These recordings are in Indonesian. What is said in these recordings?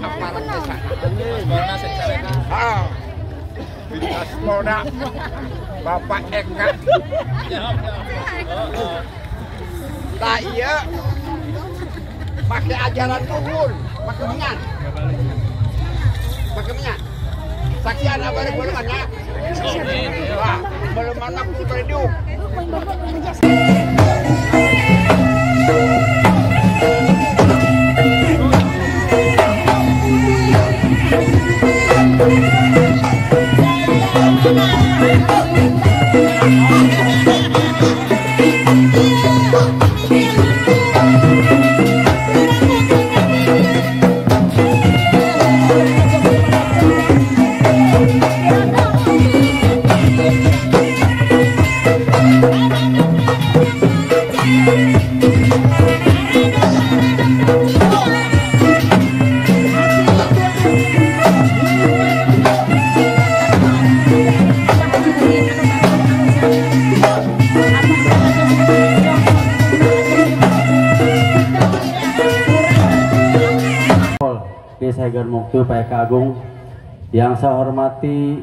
aparat desa. Bintas Polda Bapak Eka. Lah iya pakai ajaran tuhun, pakai menyan. Pakai menyan. Saksi anak baru belum banyak. Wah, belum anak si Preduk. Desa Garmuktu Pak Eka Agung, yang saya hormati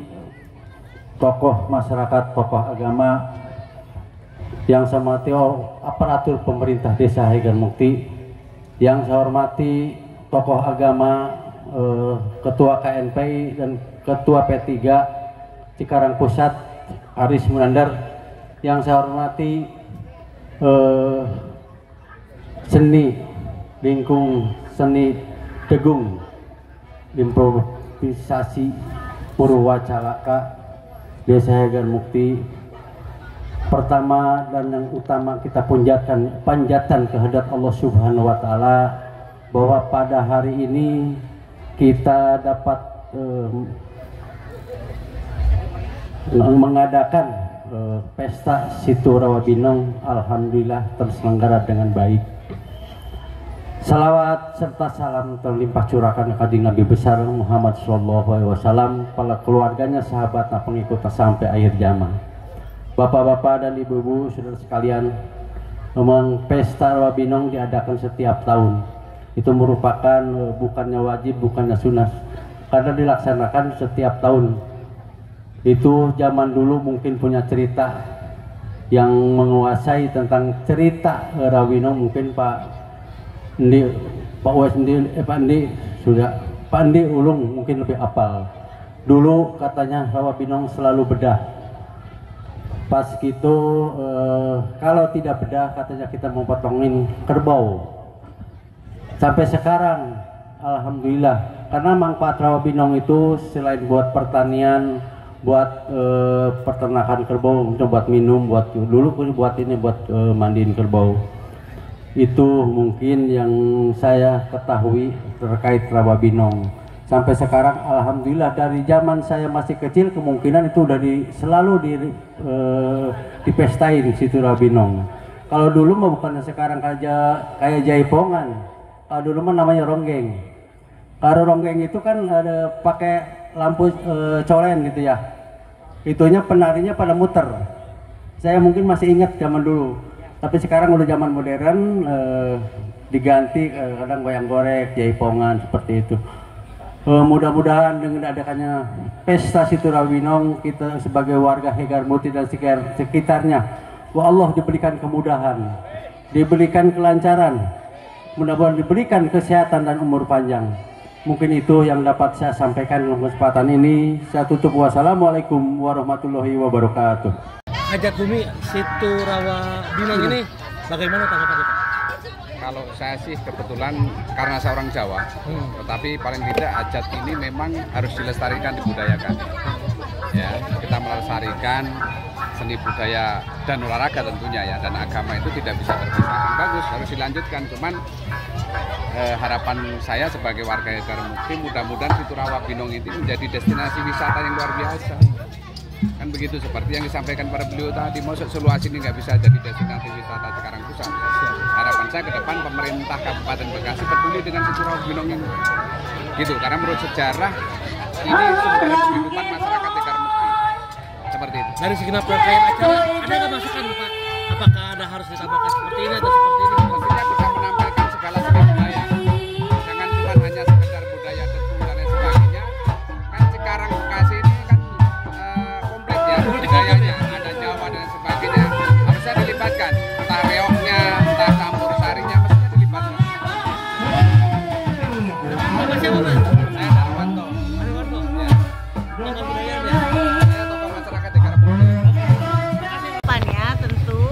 tokoh masyarakat, tokoh agama, yang saya hormati aparatur pemerintah Desa Garmukti, yang saya hormati tokoh agama, Ketua KNPI dan Ketua P3 Cikarang Pusat Aris Munandar, yang saya hormati seni lingkung seni Degung improvisasi Purwacalaka Desa Garmukti. Pertama dan yang utama kita panjatan kehadirat Allah Subhanahu wa Ta'ala bahwa pada hari ini kita dapat mengadakan pesta Situ Rawa Binong, alhamdulillah terselenggara dengan baik. Salawat serta salam terlimpah curahkan ke Nabi besar Muhammad SAW, para keluarganya, sahabatnya, pengikutnya sampai akhir zaman. Bapak-bapak dan ibu-ibu, saudara sekalian, memang pesta Rawa Binong diadakan setiap tahun. Itu merupakan bukannya wajib, bukannya sunnah, karena dilaksanakan setiap tahun. Itu zaman dulu mungkin punya cerita yang menguasai tentang cerita Rawa Binong, mungkin Pak Andi sudah, Pak Andi Ulung mungkin lebih apal. Dulu katanya Rawa Binong selalu bedah. Pas gitu kalau tidak bedah katanya kita mau potongin kerbau. Sampai sekarang alhamdulillah, karena manfaat Rawa Binong itu selain buat pertanian, buat peternakan kerbau, buat minum, buat dulu buat ini buat mandiin kerbau. Itu mungkin yang saya ketahui terkait Rawa Binong. Sampai sekarang alhamdulillah, dari zaman saya masih kecil kemungkinan itu udah selalu dipestain Situ Rawa Binong. Kalau dulu mah bukannya sekarang kayak jaipongan. Kalau dulu mah namanya ronggeng. Kalau ronggeng itu kan ada pakai lampu colen gitu ya. Itunya penarinya pada muter. Saya mungkin masih ingat zaman dulu. Tapi sekarang udah zaman modern, diganti kadang wayang gorek, jaipongan seperti itu. Mudah-mudahan dengan adakannya pesta Situ Rawa Binong, kita sebagai warga Garmukti dan sekitarnya, Allah diberikan kemudahan, diberikan kelancaran, mudah-mudahan diberikan kesehatan dan umur panjang. Mungkin itu yang dapat saya sampaikan dalam kesempatan ini. Saya tutup. Wassalamualaikum warahmatullahi wabarakatuh. Hajat bumi Situ Rawa Binong ini bagaimana tanggapannya Pak? Kalau saya sih kebetulan karena saya orang Jawa, tetapi paling tidak hajat ini memang harus dilestarikan, dibudayakan. Ya, kita melestarikan seni budaya dan olahraga tentunya ya, dan agama itu tidak bisa terpisahkan. Bagus, harus dilanjutkan. Cuman harapan saya sebagai warga Garmukti, mudah-mudahan Situ Rawa Binong ini menjadi destinasi wisata yang luar biasa. Kan begitu, seperti yang disampaikan para beliau tadi, maksud seluas ini nggak bisa jadi destinasi wisata Cikarang Pusat. Harapan saya ke depan pemerintah Kabupaten Bekasi peduli dengan Situ Rawa Binong ini, gitu, karena menurut sejarah ini sumber kehidupan masyarakat di Garmukti. Seperti itu. Dari segenap rangkaian acara ada nggak masukan Pak? Apakah ada harus ditambahkan seperti ini atau seperti ini? Pastinya bisa menampilkan segala seni budaya, jangan cuma hanya sekedar budaya tetu dan lain sebagainya. Kan Cikarang Bekasi ini kan komplit ya budayanya, ada Jawa dan sebagainya, harusnya dilibatkan, entah reoknya, entah campur sarinya, mestinya dilibatkan. Bapak siapa Pak? Saya Darwanto. Darwanto. Ya. Tokoh budayanya. Saya tokoh masyarakat di Garmukti. Depannya tentu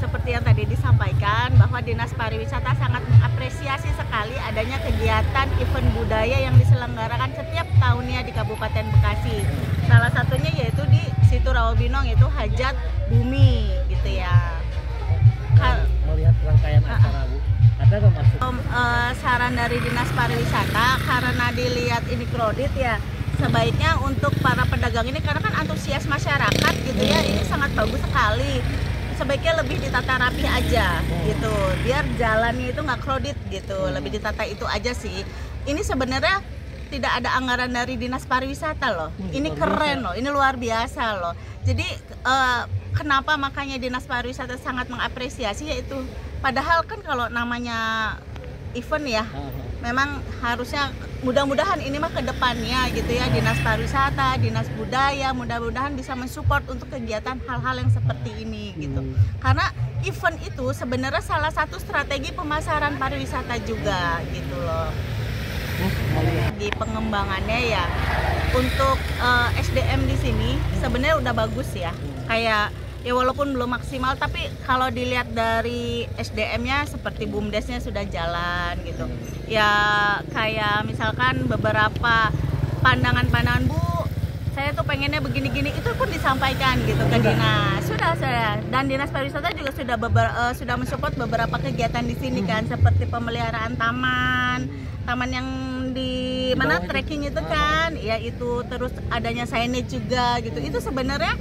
seperti yang tadi disampaikan bahwa Dinas Pariwisata sangat mengapresiasi sekali adanya kegiatan event budaya yang diselenggarakan setiap tahunnya di Kabupaten Bekasi. Salah satunya yaitu di Situ Rawa Binong, yaitu Hajat Bumi gitu ya. Melihat rangkaian acara Bu, ada nggak masuk? Saran dari Dinas Pariwisata, karena dilihat ini kredit ya, sebaiknya untuk para pedagang ini, karena kan antusias masyarakat gitu ya, ini sangat bagus sekali. Sebaiknya lebih ditata rapi aja gitu, biar jalannya itu nggak kredit gitu, lebih ditata itu aja sih. Ini sebenarnya tidak ada anggaran dari Dinas Pariwisata loh, ini keren loh, ini luar biasa loh. Jadi kenapa makanya Dinas Pariwisata sangat mengapresiasi, yaitu padahal kan kalau namanya event ya, memang harusnya mudah-mudahan ini mah ke depannya gitu ya, Dinas Pariwisata, Dinas Budaya mudah-mudahan bisa mensupport untuk kegiatan hal-hal yang seperti ini gitu. Karena event itu sebenarnya salah satu strategi pemasaran pariwisata juga gitu loh. Di pengembangannya ya, untuk SDM di sini sebenarnya udah bagus ya. Kayak ya walaupun belum maksimal, tapi kalau dilihat dari SDM-nya seperti BUMDes-nya sudah jalan gitu. Ya kayak misalkan beberapa pandangan-pandangan, Bu, saya tuh pengennya begini-gini, itu pun disampaikan gitu ke dinas. Sudah. Dan Dinas Pariwisata juga sudah mensupport beberapa kegiatan di sini kan, seperti pemeliharaan taman yang di mana trekking itu kan, ya itu, terus adanya signage juga gitu. Itu sebenarnya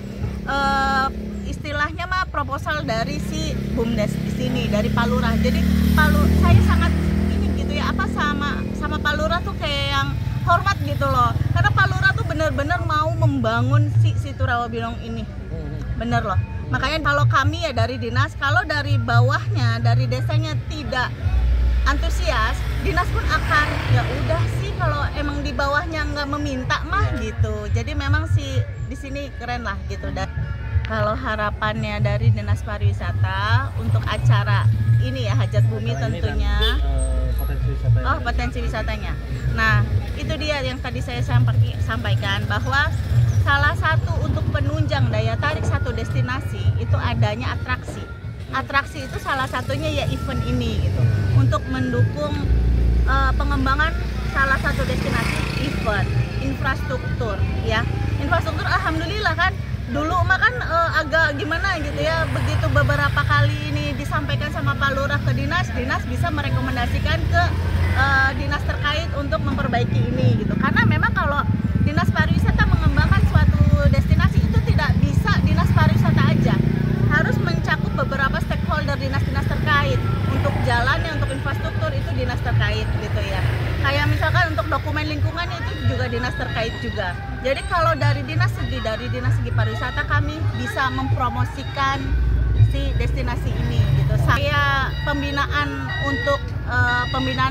istilahnya mah proposal dari si BUMDes di sini, dari Pak Lurah. Jadi saya sangat ini gitu ya, apa sama Pak Lurah tuh kayak yang hormat gitu loh. Karena Pak Lurah tuh bener-bener mau membangun si Situ Rawabinong ini. Bener loh. Makanya kalau kami ya dari dinas, kalau dari bawahnya, dari desanya tidak antusias, dinas pun akan ya udah sih, kalau emang di bawahnya nggak meminta mah gitu. Jadi memang sih di sini keren lah gitu. Dan kalau harapannya dari Dinas Pariwisata untuk acara ini ya, Hajat Bumi tentunya. Potensi wisatanya. Nah, itu dia yang tadi saya sampaikan, bahwa salah satu untuk penunjang daya tarik satu destinasi itu adanya atraksi. Atraksi itu salah satunya ya event ini gitu. Untuk mendukung pengembangan salah satu destinasi, event, infrastruktur ya. Infrastruktur alhamdulillah kan, dulu mah kan agak gimana gitu ya, begitu beberapa kali ini disampaikan sama Pak Lurah ke dinas bisa merekomendasikan ke dinas terkait untuk memperbaiki ini gitu. Karena memang kalau Dinas Pariwisata mengembangkan suatu destinasi itu tidak bisa Dinas Pariwisata aja, harus mencakup beberapa stakeholder dinas-dinas terkait. Untuk jalannya, untuk infrastruktur itu dinas terkait gitu ya. Kayak misalkan untuk dokumen lingkungan itu juga dinas terkait juga. Jadi kalau dari dinas segi pariwisata, kami bisa mempromosikan si destinasi ini gitu. Saya pembinaan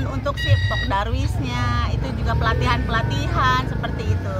untuk si Pokdarwisnya, itu juga pelatihan seperti itu.